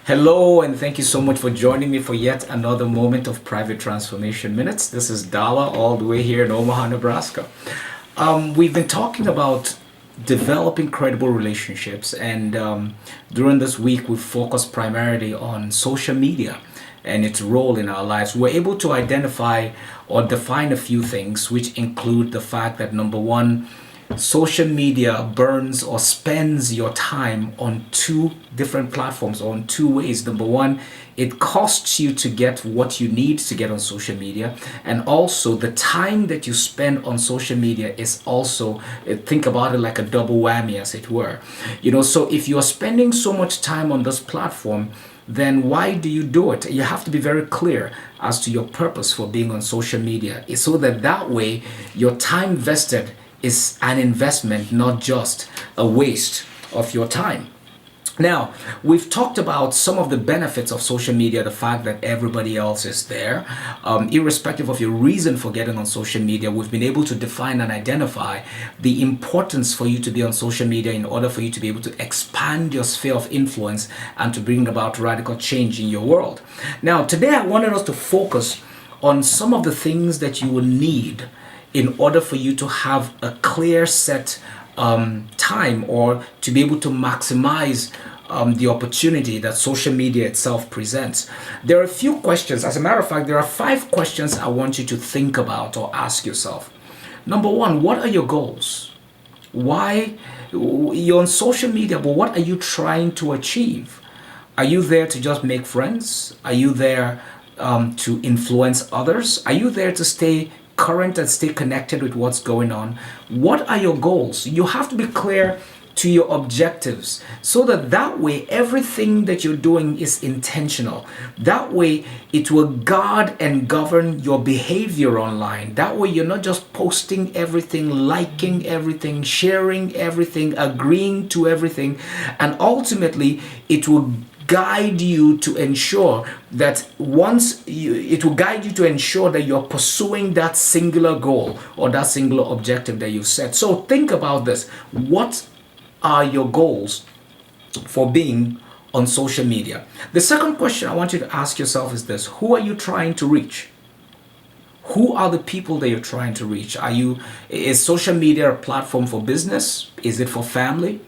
Hello, and thank you so much for joining me for yet another moment of Private Transformation Minutes. This is Dala, all the way here in Omaha, Nebraska. We've been talking about developing credible relationships, and during this week, we focused primarily on social media and its role in our lives. We're able to identify or define a few things, which include the fact that number one, social media burns or spends your time on two different platforms or in two ways. Number one, it costs you to get what you need to get on social media, and also the time that you spend on social media is also, think about it like a double whammy, as it were. So if you are spending so much time on this platform, then why do you do it? You have to be very clear as to your purpose for being on social media, so that way your time vested is an investment, not just a waste of your time. Now, we've talked about some of the benefits of social media, the fact that everybody else is there. Irrespective of your reason for getting on social media, we've been able to define and identify the importance for you to be on social media in order for you to be able to expand your sphere of influence and to bring about radical change in your world. Now, today I wanted us to focus on some of the things that you will need in order for you to have a clear set time, or to be able to maximize the opportunity that social media itself presents. There are a few questions. As a matter of fact, there are 5 questions I want you to think about or ask yourself. Number one, what are your goals? Why you're on social media, but what are you trying to achieve? Are you there to just make friends? Are you there to influence others? Are you there to stay current and stay connected with what's going on? What are your goals? You have to be clear to your objectives, so that way everything that you're doing is intentional. That way it will guard and govern your behavior online. That way you're not just posting everything, liking everything, sharing everything, agreeing to everything, and ultimately it will guide you to ensure that you're pursuing that singular goal or that singular objective that you've set. So think about this. What are your goals for being on social media? The second question I want you to ask yourself is this: who are you trying to reach? Who are the people that you're trying to reach? Is social media a platform for business? Is it for family?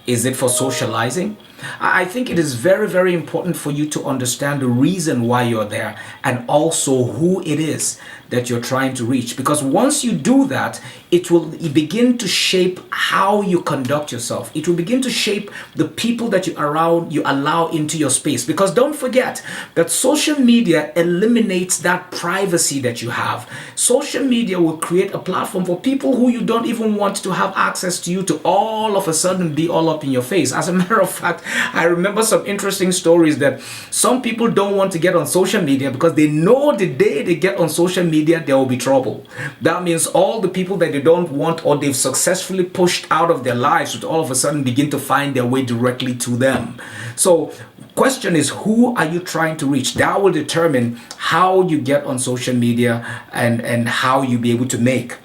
Is it for socializing? I think it is very, very important for you to understand the reason why you're there, and also who it is that you're trying to reach. Because once you do that, it will begin to shape how you conduct yourself. It will begin to shape the people that you allow into your space. Because don't forget that social media eliminates that privacy that you have. Social media will create a platform for people who you don't even want to have access to you to all of a sudden be all up in your face. As a matter of fact, I remember some interesting stories that some people don't want to get on social media because they know the day they get on social media, there will be trouble. That means all the people that they don't want or they've successfully pushed out of their lives would all of a sudden begin to find their way directly to them. So question is, who are you trying to reach? That will determine how you get on social media and how you be able to make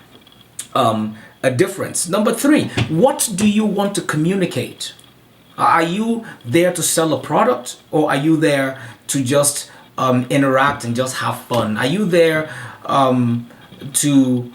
a difference. Number 3, what do you want to communicate? Are you there to sell a product, or are you there to just interact and just have fun? Are you there to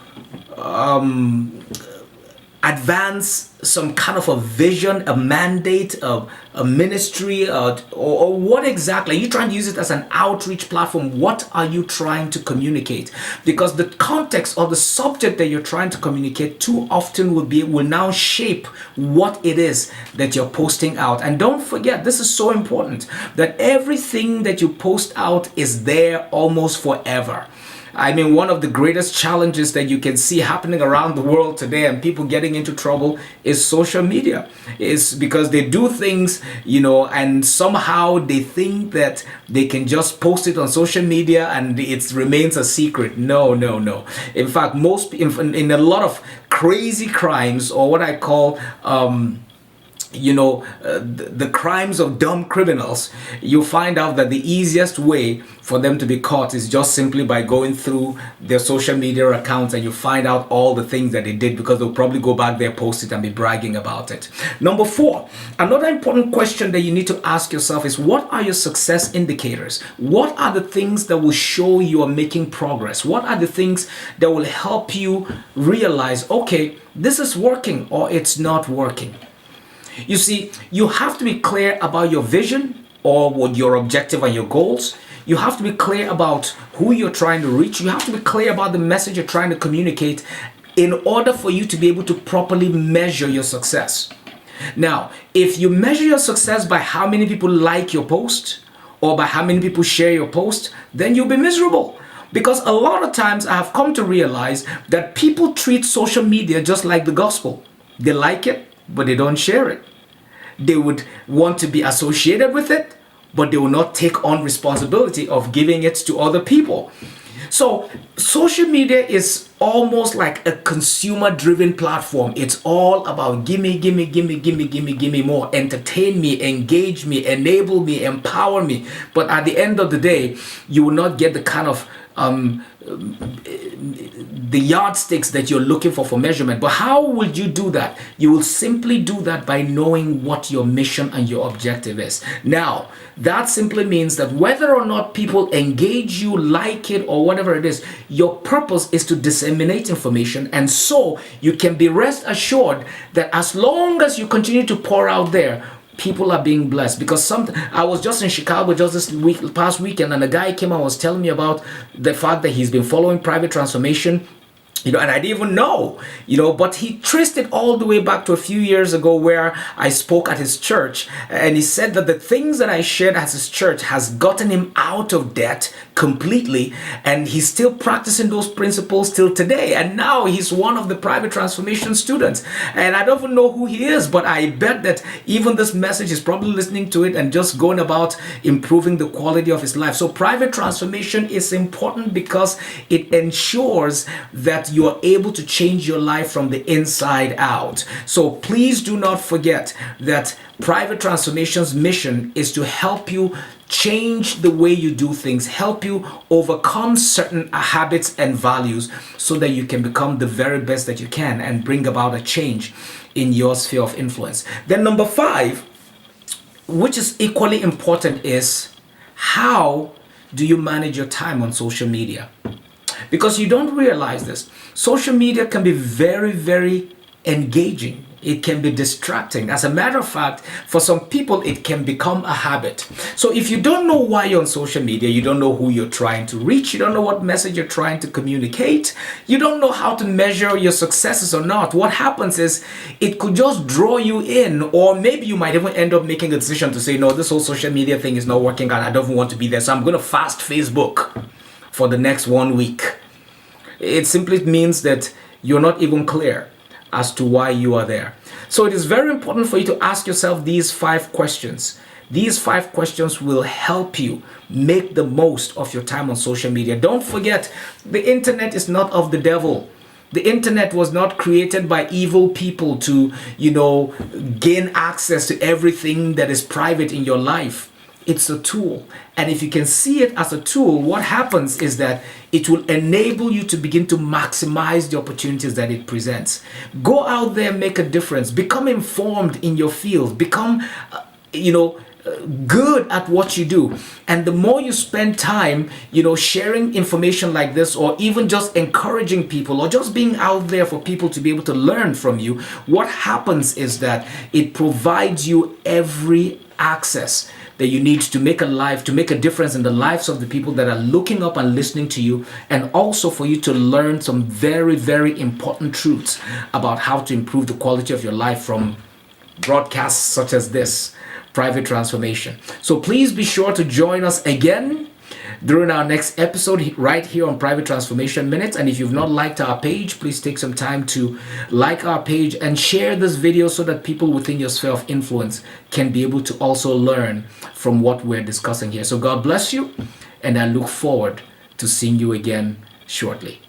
advance some kind of a vision, a mandate, a ministry, or what exactly? Are you trying to use it as an outreach platform? What are you trying to communicate? Because the context or the subject that you're trying to communicate too often will now shape what it is that you're posting out. And don't forget, this is so important, that everything that you post out is there almost forever. I mean, one of the greatest challenges that you can see happening around the world today and people getting into trouble is social media. It's because they do things, and somehow they think that they can just post it on social media and it remains a secret. No. In fact, in a lot of crazy crimes, or what I call the crimes of dumb criminals, you find out that the easiest way for them to be caught is just simply by going through their social media accounts, and you find out all the things that they did, because they'll probably go back there, post it, and be bragging about it. Number 4, another important question that you need to ask yourself is, what are your success indicators? What are the things that will show you are making progress? What are the things that will help you realize, okay, this is working or it's not working? You see, you have to be clear about your vision, or what your objective and your goals. You have to be clear about who you're trying to reach. You have to be clear about the message you're trying to communicate in order for you to be able to properly measure your success. Now, if you measure your success by how many people like your post or by how many people share your post, then you'll be miserable. Because a lot of times I have come to realize that people treat social media just like the gospel. They like it, but they don't share it. They would want to be associated with it, but they will not take on responsibility of giving it to other people. So social media is almost like a consumer-driven platform. It's all about gimme, gimme, gimme, gimme, gimme, gimme more. Entertain me, engage me, enable me, empower me. But at the end of the day, you will not get the kind of the yardsticks that you're looking for measurement. But how will you do that? You will simply do that by knowing what your mission and your objective is. Now, that simply means that whether or not people engage you, like it, or whatever it is, your purpose is to disseminate information. And so you can be rest assured that as long as you continue to pour out there, people are being blessed. Because I was just in Chicago just this past weekend, and a guy came and was telling me about the fact that he's been following Private Transformation, and I didn't even know, but he traced it all the way back to a few years ago where I spoke at his church, and he said that the things that I shared at his church has gotten him out of debt completely, and he's still practicing those principles till today, and now he's one of the Private Transformation students. And I don't even know who he is, but I bet that even this message is probably listening to it and just going about improving the quality of his life. So Private Transformation is important because it ensures that you are able to change your life from the inside out. So please do not forget that Private Transformation's mission is to help you change the way you do things, help you overcome certain habits and values so that you can become the very best that you can and bring about a change in your sphere of influence. Then number 5, which is equally important, is how do you manage your time on social media? Because you don't realize this. Social media can be very, very engaging. It can be distracting. As a matter of fact, for some people, it can become a habit. So if you don't know why you're on social media, you don't know who you're trying to reach, you don't know what message you're trying to communicate, you don't know how to measure your successes or not, what happens is it could just draw you in, or maybe you might even end up making a decision to say, no, this whole social media thing is not working out. I don't want to be there. So I'm going to fast Facebook for the next 1 week. It simply means that you're not even clear as to why you are there. So it is very important for you to ask yourself these 5 questions. These 5 questions will help you make the most of your time on social media. Don't forget, the internet is not of the devil. The internet was not created by evil people to, gain access to everything that is private in your life. It's a tool. And if you can see it as a tool, what happens is that it will enable you to begin to maximize the opportunities that it presents. Go out there, make a difference, become informed in your field, become, good at what you do. And the more you spend time, sharing information like this, or even just encouraging people, or just being out there for people to be able to learn from you, what happens is that it provides you every access that you need to make a difference in the lives of the people that are looking up and listening to you, and also for you to learn some very, very important truths about how to improve the quality of your life from broadcasts such as this, Private Transformation. So please be sure to join us again during our next episode right here on Private Transformation Minutes. And if you've not liked our page, please take some time to like our page and share this video so that people within your sphere of influence can be able to also learn from what we're discussing here. So God bless you, and I look forward to seeing you again shortly.